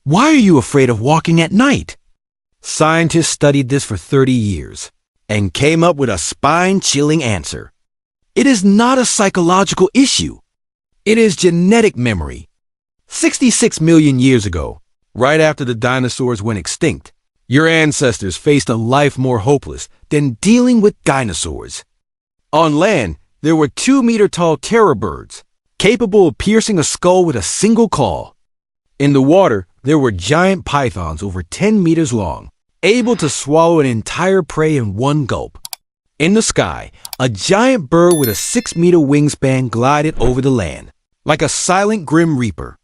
Why are you afraid of walking at night? Scientists studied this for 30 years and came up with a spine-chilling answer. It is not a psychological issue. It is genetic memory. 66 million years ago, right after the dinosaurs went extinct, your ancestors faced a life more hopeless than dealing with dinosaurs. On land, there were 2-meter-tall terror birds, capable of piercing a skull with a single claw. In the water, there were giant pythons over 10 meters long, able to swallow an entire prey in one gulp. In the sky, a giant bird with a 6-meter wingspan glided over the land, like a silent grim reaper.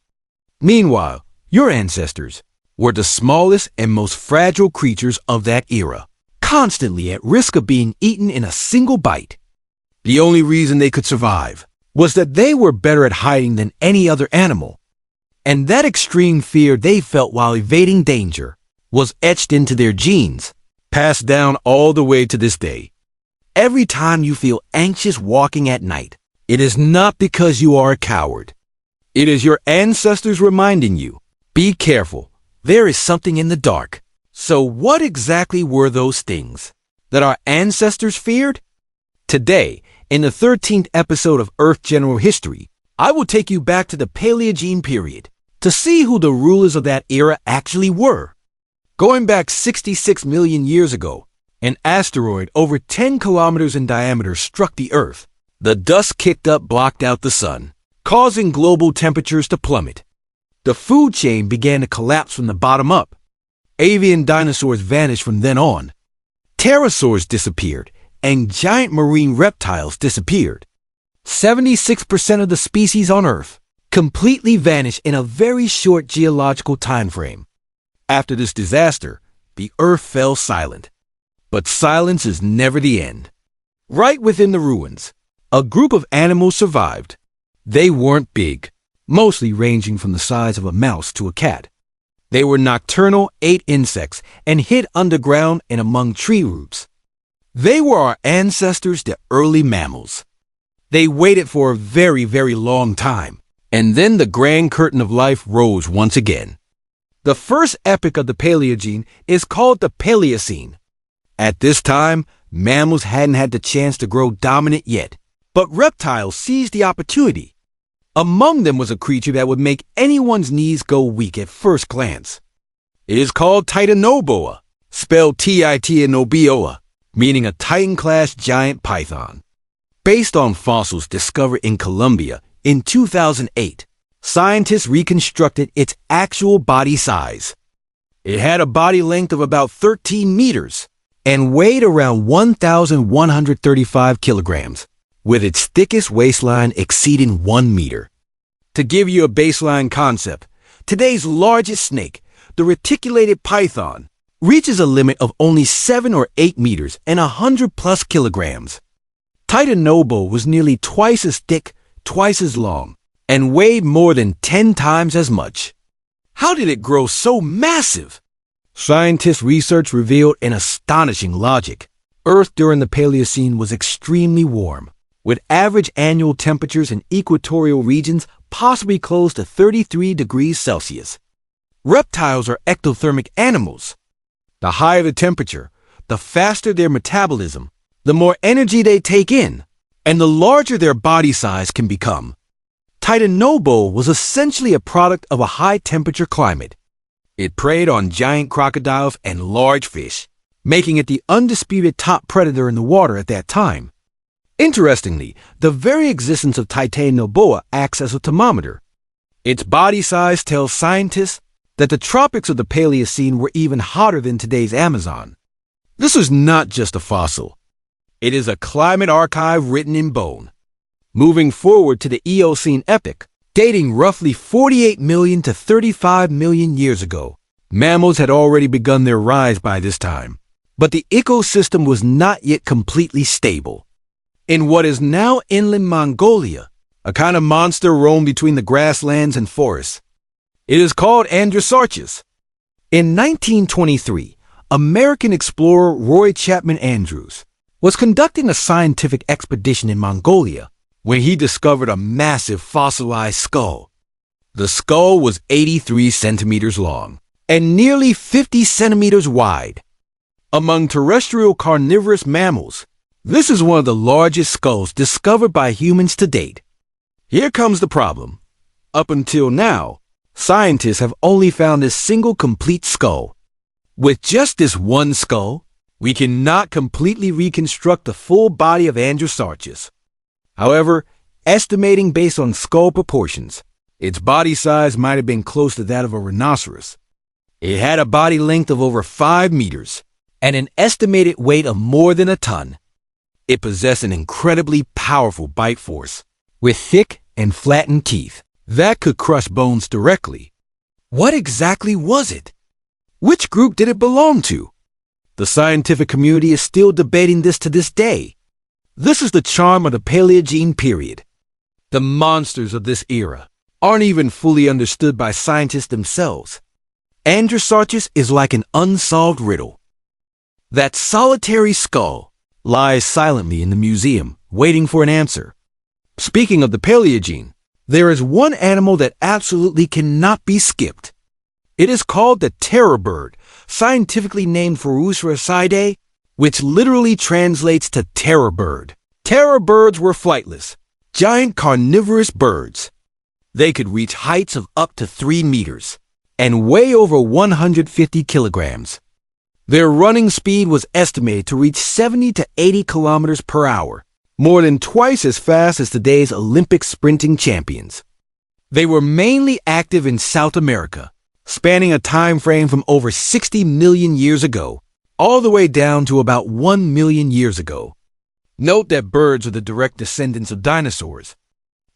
Meanwhile, your ancestors were the smallest and most fragile creatures of that era, constantly at risk of being eaten in a single bite. The only reason they could survive was that they were better at hiding than any other animal. And that extreme fear they felt while evading danger was etched into their genes, passed down all the way to this day. Every time you feel anxious walking at night, it is not because you are a coward. It is your ancestors reminding you, be careful, there is something in the dark. So what exactly were those things that our ancestors feared? Today, in the 13th episode of Earth General History, I will take you back to the Paleogene period to see who the rulers of that era actually were. Going back 66 million years ago, an asteroid over 10 kilometers in diameter struck the Earth. The dust kicked up blocked out the sun, causing global temperatures to plummet. The food chain began to collapse from the bottom up. Avian dinosaurs vanished from then on. Pterosaurs disappeared, and giant marine reptiles disappeared. 76% of the species on Earth completely vanished in a very short geological time frame. After this disaster, the Earth fell silent. But silence is never the end. Right within the ruins, a group of animals survived. They weren't big, mostly ranging from the size of a mouse to a cat. They were nocturnal, ate insects, and hid underground and among tree roots. They were our ancestors, the early mammals. They waited for a very, very long time, and then the grand curtain of life rose once again. The first epoch of the Paleogene is called the Paleocene. At this time, mammals hadn't had the chance to grow dominant yet, but reptiles seized the opportunity. Among them was a creature that would make anyone's knees go weak at first glance. It is called Titanoboa, spelled Titanoboa, meaning a Titan-class giant python. Based on fossils discovered in Colombia in 2008, scientists reconstructed its actual body size. It had a body length of about 13 meters and weighed around 1,135 kilograms, with its thickest waistline exceeding 1 meter. To give you a baseline concept, today's largest snake, the reticulated python, reaches a limit of only 7 or 8 meters and 100+ kilograms. Titanoboa was nearly twice as thick, twice as long, and weighed more than 10 times as much. How did it grow so massive? Scientists' research revealed an astonishing logic. Earth during the Paleocene was extremely warm, with average annual temperatures in equatorial regions possibly close to 33 degrees Celsius. Reptiles are ectothermic animals. The higher the temperature, the faster their metabolism, the more energy they take in, and the larger their body size can become. Titanoboa was essentially a product of a high-temperature climate. It preyed on giant crocodiles and large fish, making it the undisputed top predator in the water at that time. Interestingly, the very existence of Titanoboa acts as a thermometer. Its body size tells scientists that the tropics of the Paleocene were even hotter than today's Amazon. This is not just a fossil. It is a climate archive written in bone. Moving forward to the Eocene epoch, dating roughly 48 million to 35 million years ago, mammals had already begun their rise by this time, but the ecosystem was not yet completely stable. In what is now inland Mongolia, a kind of monster roamed between the grasslands and forests. It is called Androsarchus. In 1923, American explorer Roy Chapman Andrews was conducting a scientific expedition in Mongolia when he discovered a massive fossilized skull. The skull was 83 centimeters long and nearly 50 centimeters wide. Among terrestrial carnivorous mammals, this is one of the largest skulls discovered by humans to date. Here comes the problem. Up until now, scientists have only found this single complete skull. With just this one skull, we cannot completely reconstruct the full body of Dinosaurs. However, estimating based on skull proportions, its body size might have been close to that of a rhinoceros. It had a body length of over 5 meters and an estimated weight of more than a ton. It possessed an incredibly powerful bite force, with thick and flattened teeth that could crush bones directly. What exactly was it? Which group did it belong to? The scientific community is still debating this to this day. This is the charm of the Paleogene period. The monsters of this era aren't even fully understood by scientists themselves. Dinosaurs is like an unsolved riddle. That solitary skull lies silently in the museum, waiting for an answer. Speaking of the Paleogene, there is one animal that absolutely cannot be skipped. It is called the terror bird, scientifically named Prehistoric, which literally translates to terror bird. Terror birds were flightless, giant carnivorous birds. They could reach heights of up to 3 meters and weigh over 150 kilograms. Their running speed was estimated to reach 70 to 80 kilometers per hour, more than twice as fast as today's Olympic sprinting champions. They were mainly active in South America, spanning a time frame from over 60 million years ago, all the way down to about 1 million years ago. Note that birds are the direct descendants of dinosaurs.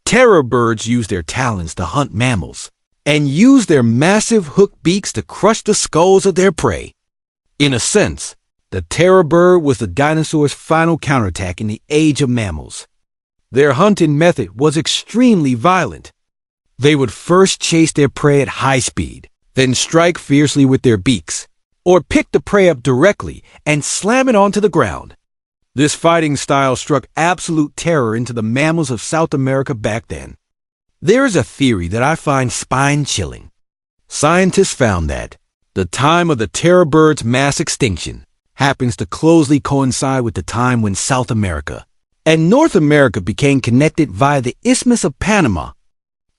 Terror birds use their talons to hunt mammals and use their massive hooked beaks to crush the skulls of their prey. In a sense, the terror bird was the dinosaurs' final counterattack in the age of mammals. Their hunting method was extremely violent. They would first chase their prey at high speed, then strike fiercely with their beaks, or pick the prey up directly and slam it onto the ground. This fighting style struck absolute terror into the mammals of South America back then. There is a theory that I find spine-chilling. Scientists found that the time of the terror bird's mass extinction happens to closely coincide with the time when South America and North America became connected via the Isthmus of Panama.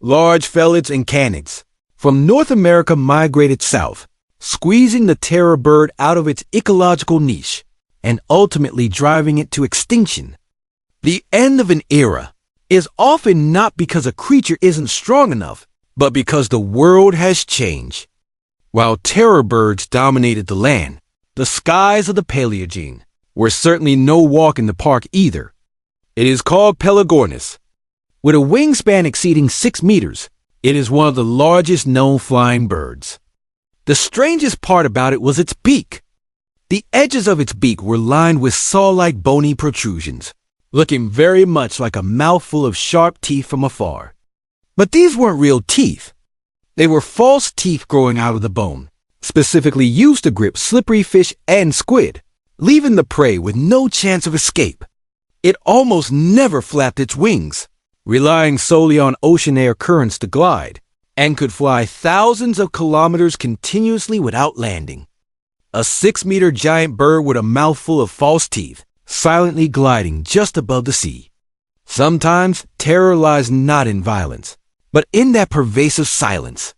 Large felids and canids from North America migrated south, squeezing the terror bird out of its ecological niche and ultimately driving it to extinction. The end of an era is often not because a creature isn't strong enough, but because the world has changed. While terror birds dominated the land, the skies of the Paleogene were certainly no walk in the park either. It is called Pelagornis. With a wingspan exceeding 6 meters, it is one of the largest known flying birds. The strangest part about it was its beak. The edges of its beak were lined with saw-like bony protrusions, looking very much like a mouthful of sharp teeth from afar. But these weren't real teeth. They were false teeth growing out of the bone, specifically used to grip slippery fish and squid, leaving the prey with no chance of escape. It almost never flapped its wings, relying solely on ocean air currents to glide, and could fly thousands of kilometers continuously without landing. A 6-meter giant bird with a mouthful of false teeth, silently gliding just above the sea. Sometimes terror lies not in violence, but in that pervasive silence.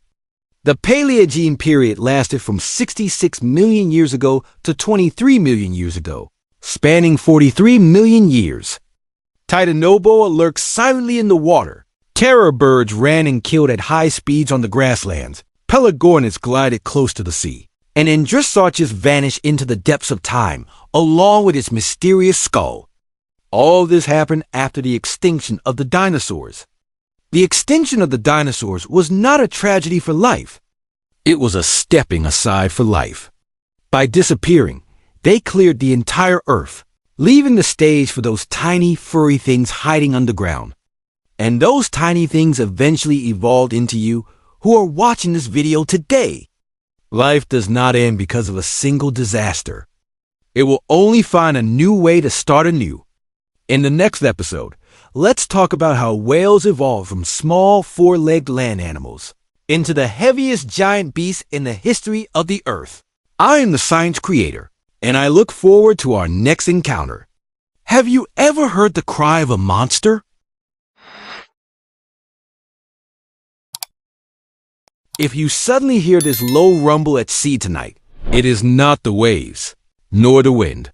The Paleogene period lasted from 66 million years ago to 23 million years ago, spanning 43 million years. Titanoboa lurked silently in the water. Terror birds ran and killed at high speeds on the grasslands. Pelagornis glided close to the sea, and Dinosaurs vanished into the depths of time, along with its mysterious skull. All this happened after the extinction of the dinosaurs. The extinction of the dinosaurs was not a tragedy for life. It was a stepping aside for life. By disappearing, they cleared the entire Earth, leaving the stage for those tiny, furry things hiding underground. And those tiny things eventually evolved into you who are watching this video today. Life does not end because of a single disaster. It will only find a new way to start anew. In the next episode, let's talk about how whales evolved from small four-legged land animals into the heaviest giant beasts in the history of the Earth. I am the science creator, and I look forward to our next encounter. Have you ever heard the cry of a monster? If you suddenly hear this low rumble at sea tonight, it is not the waves, nor the wind.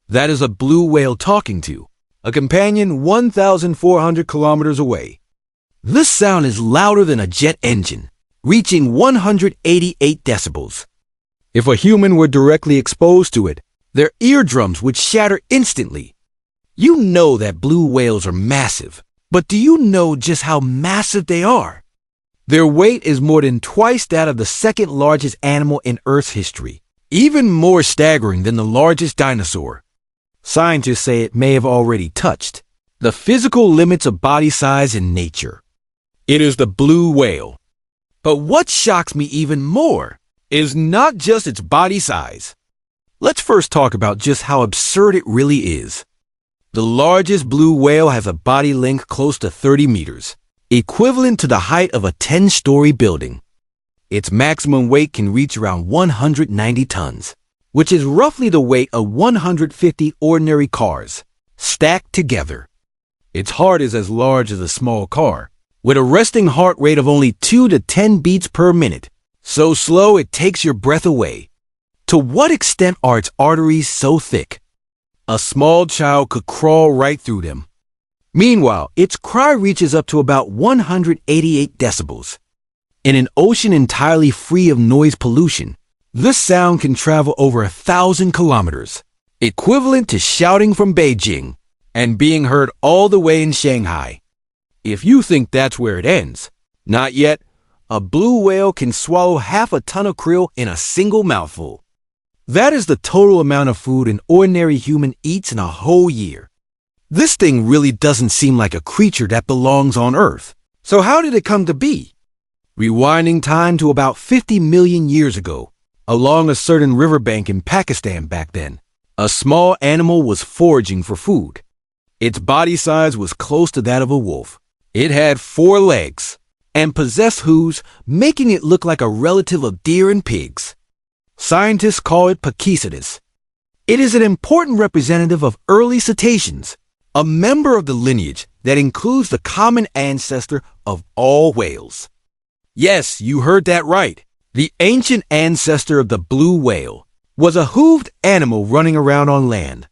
That is a blue whale talking to a companion 1,400 kilometers away. This sound is louder than a jet engine, reaching 188 decibels. If a human were directly exposed to it, their eardrums would shatter instantly. You know that blue whales are massive, but do you know just how massive they are? Their weight is more than twice that of the second largest animal in Earth's history, even more staggering than the largest dinosaur. Scientists say it may have already touched the physical limits of body size in nature. It is the blue whale. But what shocks me even more is not just its body size. Let's first talk about just how absurd it really is. The largest blue whale has a body length close to 30 meters, equivalent to the height of a 10-story building. Its maximum weight can reach around 190 tons, which is roughly the weight of 150 ordinary cars, stacked together. Its heart is as large as a small car, with a resting heart rate of only 2 to 10 beats per minute, so slow it takes your breath away. To what extent are its arteries so thick? A small child could crawl right through them. Meanwhile, its cry reaches up to about 188 decibels. In an ocean entirely free of noise pollution, this sound can travel over 1,000 kilometers, equivalent to shouting from Beijing and being heard all the way in Shanghai. If you think that's where it ends, not yet. A blue whale can swallow half a ton of krill in a single mouthful. That is the total amount of food an ordinary human eats in a whole year. This thing really doesn't seem like a creature that belongs on Earth. So how did it come to be? Rewinding time to about 50 million years ago, along a certain riverbank in Pakistan back then, a small animal was foraging for food. Its body size was close to that of a wolf. It had 4 legs and possessed hooves, making it look like a relative of deer and pigs. Scientists call it Pachysodus. It is an important representative of early cetaceans, a member of the lineage that includes the common ancestor of all whales. Yes, you heard that right. The ancient ancestor of the blue whale was a hooved animal running around on land.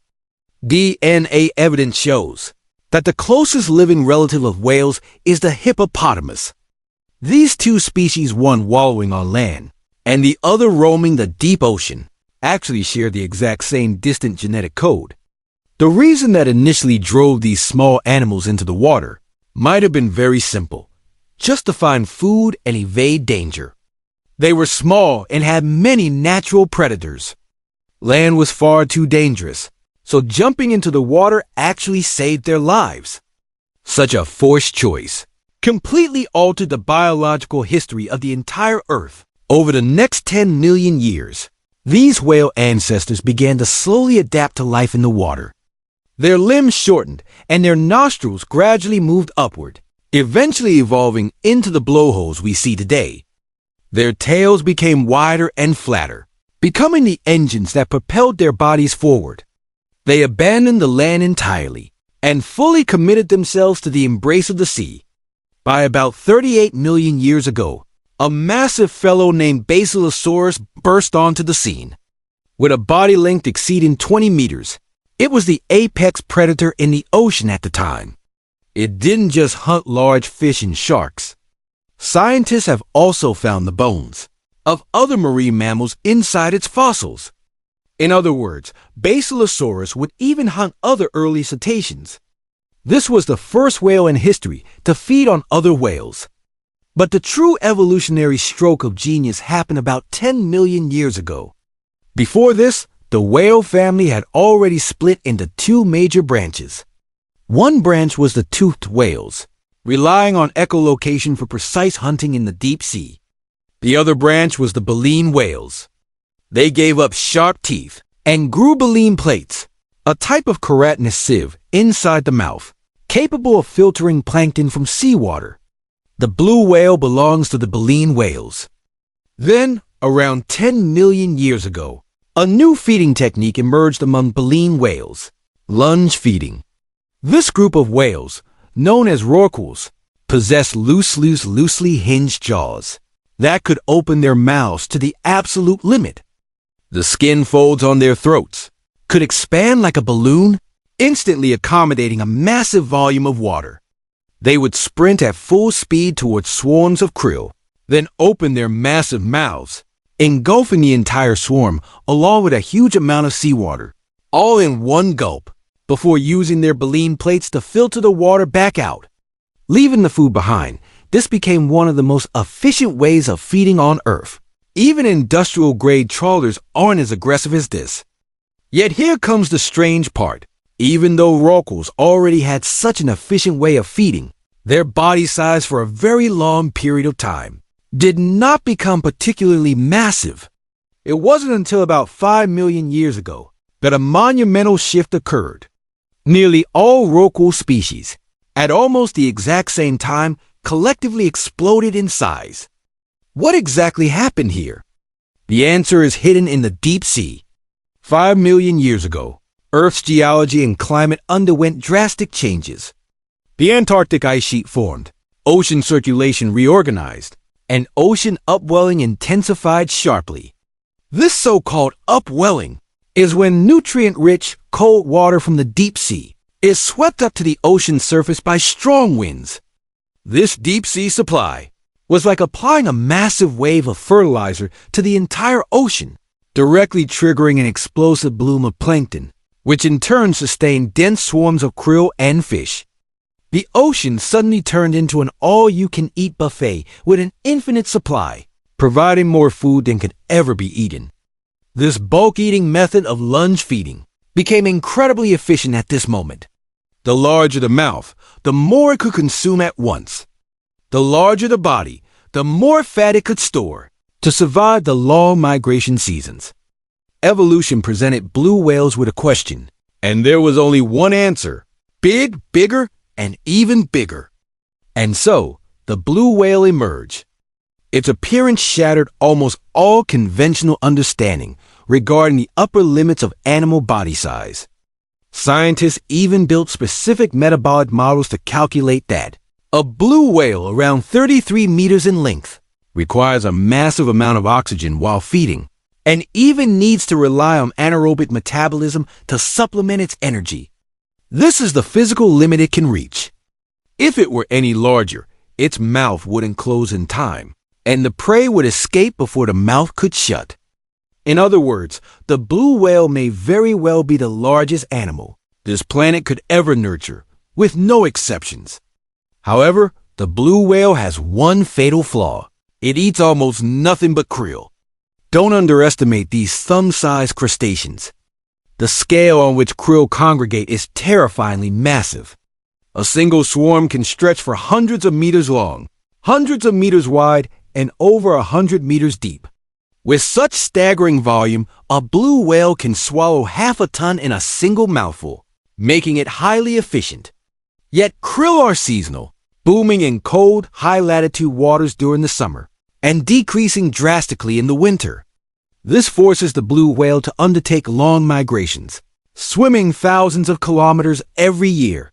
DNA evidence shows that the closest living relative of whales is the hippopotamus. These two species, one wallowing on land and the other roaming the deep ocean, actually share the exact same distant genetic code. The reason that initially drove these small animals into the water might have been very simple, just to find food and evade danger. They were small and had many natural predators. Land was far too dangerous, so jumping into the water actually saved their lives. Such a forced choice completely altered the biological history of the entire Earth. Over the next 10 million years, these whale ancestors began to slowly adapt to life in the water. Their limbs shortened and their nostrils gradually moved upward, eventually evolving into the blowholes we see today. Their tails became wider and flatter, becoming the engines that propelled their bodies forward. They abandoned the land entirely and fully committed themselves to the embrace of the sea. By about 38 million years ago, a massive fellow named Basilosaurus burst onto the scene. With a body length exceeding 20 meters, it was the apex predator in the ocean at the time. It didn't just hunt large fish and sharks. Scientists have also found the bones of other marine mammals inside its fossils. In other words, Basilosaurus would even hunt other early cetaceans. This was the first whale in history to feed on other whales. But the true evolutionary stroke of genius happened about 10 million years ago. Before this, the whale family had already split into 2 major branches. One branch was the toothed whales, relying on echolocation for precise hunting in the deep sea. The other branch was the baleen whales. They gave up sharp teeth and grew baleen plates, a type of keratinous sieve, inside the mouth. capable of filtering plankton from seawater. The blue whale belongs to the baleen whales. Then, around 10 million years ago, a new feeding technique emerged among baleen whales: lunge feeding. This group of whales, known as rorquals, possess loosely hinged jaws that could open their mouths to the absolute limit. The skin folds on their throats could expand like a balloon, instantly accommodating a massive volume of water. They would sprint at full speed towards swarms of krill, then open their massive mouths, engulfing the entire swarm along with a huge amount of seawater, all in one gulp, before using their baleen plates to filter the water back out. Leaving the food behind, this became one of the most efficient ways of feeding on Earth. Even industrial-grade trawlers aren't as aggressive as this. Yet here comes the strange part. Even though rorquals already had such an efficient way of feeding, their body size for a very long period of time did not become particularly massive. It wasn't until about 5 million years ago that a monumental shift occurred. Nearly all rorqual species, at almost the exact same time, collectively exploded in size. What exactly happened here? The answer is hidden in the deep sea. 5 million years ago, Earth's geology and climate underwent drastic changes. The Antarctic ice sheet formed, ocean circulation reorganized, and ocean upwelling intensified sharply. This so-called upwelling is when nutrient-rich, cold water from the deep sea is swept up to the ocean surface by strong winds. This deep-sea supply was like applying a massive wave of fertilizer to the entire ocean, directly triggering an explosive bloom of plankton, which in turn sustained dense swarms of krill and fish. The ocean suddenly turned into an all-you-can-eat buffet with an infinite supply, providing more food than could ever be eaten. This bulk-eating method of lunge feeding became incredibly efficient at this moment. The larger the mouth, the more it could consume at once. The larger the body, the more fat it could store to survive the long migration seasons. Evolution presented blue whales with a question, and there was only one answer: big, bigger, and even bigger. And so, the blue whale emerged. Its appearance shattered almost all conventional understanding regarding the upper limits of animal body size. Scientists even built specific metabolic models to calculate that a blue whale around 33 meters in length requires a massive amount of oxygen while feeding, and even needs to rely on anaerobic metabolism to supplement its energy. This is the physical limit it can reach. If it were any larger, its mouth wouldn't close in time, and the prey would escape before the mouth could shut. In other words, the blue whale may very well be the largest animal this planet could ever nurture, with no exceptions. However, the blue whale has one fatal flaw. It eats almost nothing but krill. Don't underestimate these thumb-sized crustaceans. The scale on which krill congregate is terrifyingly massive. A single swarm can stretch for hundreds of meters long, hundreds of meters wide, and over 100 meters deep. With such staggering volume, a blue whale can swallow half a ton in a single mouthful, making it highly efficient. Yet krill are seasonal, booming in cold, high-latitude waters during the summer, and decreasing drastically in the winter. This forces the blue whale to undertake long migrations, swimming thousands of kilometers every year.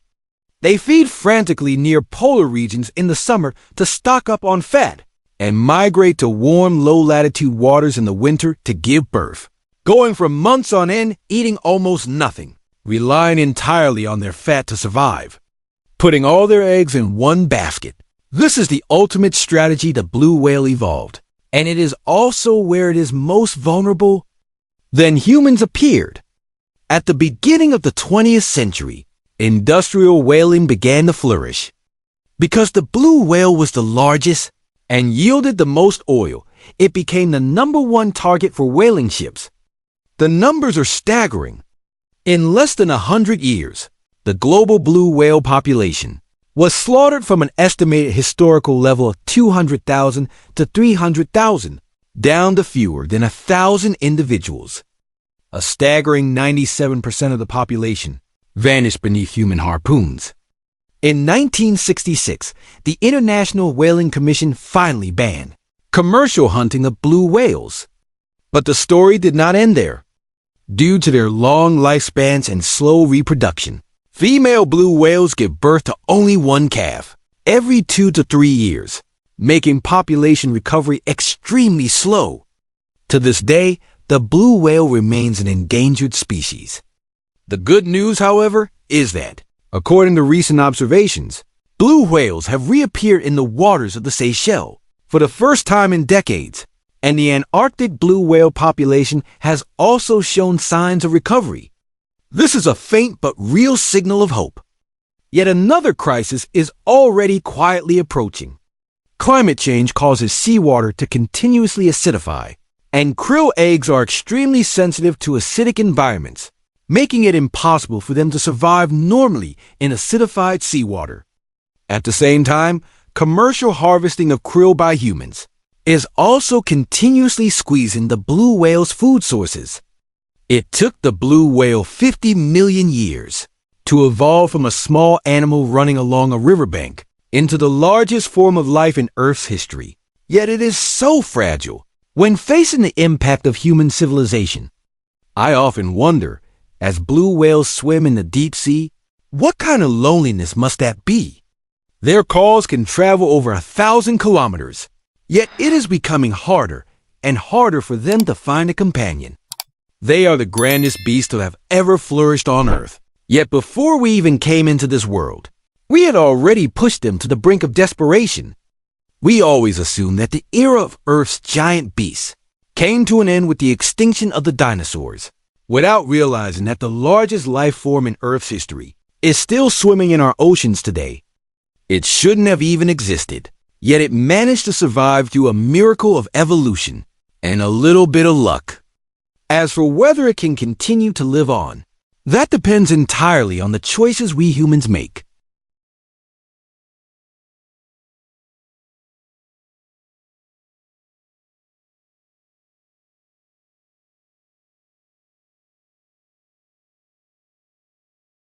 They feed frantically near polar regions in the summer to stock up on fat, and migrate to warm, low-latitude waters in the winter to give birth, going for months on end eating almost nothing, relying entirely on their fat to survive, putting all their eggs in one basket. This is the ultimate strategy the blue whale evolved, and it is also where it is most vulnerable. Then humans appeared. At the beginning of the 20th century, industrial whaling began to flourish. Because the blue whale was the largest and yielded the most oil, it became the #1 target for whaling ships. The numbers are staggering. In less than 100 years, the global blue whale population was slaughtered from an estimated historical level of 200,000 to 300,000, down to fewer than 1,000 individuals. A staggering 97% of the population vanished beneath human harpoons. In 1966, the International Whaling Commission finally banned commercial hunting of blue whales. But the story did not end there. Due to their long lifespans and slow reproduction, female blue whales give birth to only one calf every 2 to 3 years, making population recovery extremely slow. To this day, the blue whale remains an endangered species. The good news, however, is that, according to recent observations, blue whales have reappeared in the waters of the Seychelles for the first time in decades, and the Antarctic blue whale population has also shown signs of recovery. This is a faint but real signal of hope. Yet another crisis is already quietly approaching. Climate change causes seawater to continuously acidify, and krill eggs are extremely sensitive to acidic environments, making it impossible for them to survive normally in acidified seawater. At the same time, commercial harvesting of krill by humans is also continuously squeezing the blue whale's food sources. It took the blue whale 50 million years to evolve from a small animal running along a riverbank into the largest form of life in Earth's history. Yet it is so fragile when facing the impact of human civilization. I often wonder, as blue whales swim in the deep sea, what kind of loneliness must that be? Their calls can travel over 1,000 kilometers, yet it is becoming harder and harder for them to find a companion. They are the grandest beasts to have ever flourished on Earth. Yet before we even came into this world, we had already pushed them to the brink of desperation. We always assumed that the era of Earth's giant beasts came to an end with the extinction of the dinosaurs, without realizing that the largest life form in Earth's history is still swimming in our oceans today. It shouldn't have even existed, yet it managed to survive through a miracle of evolution and a little bit of luck. As for whether it can continue to live on, that depends entirely on the choices we humans make.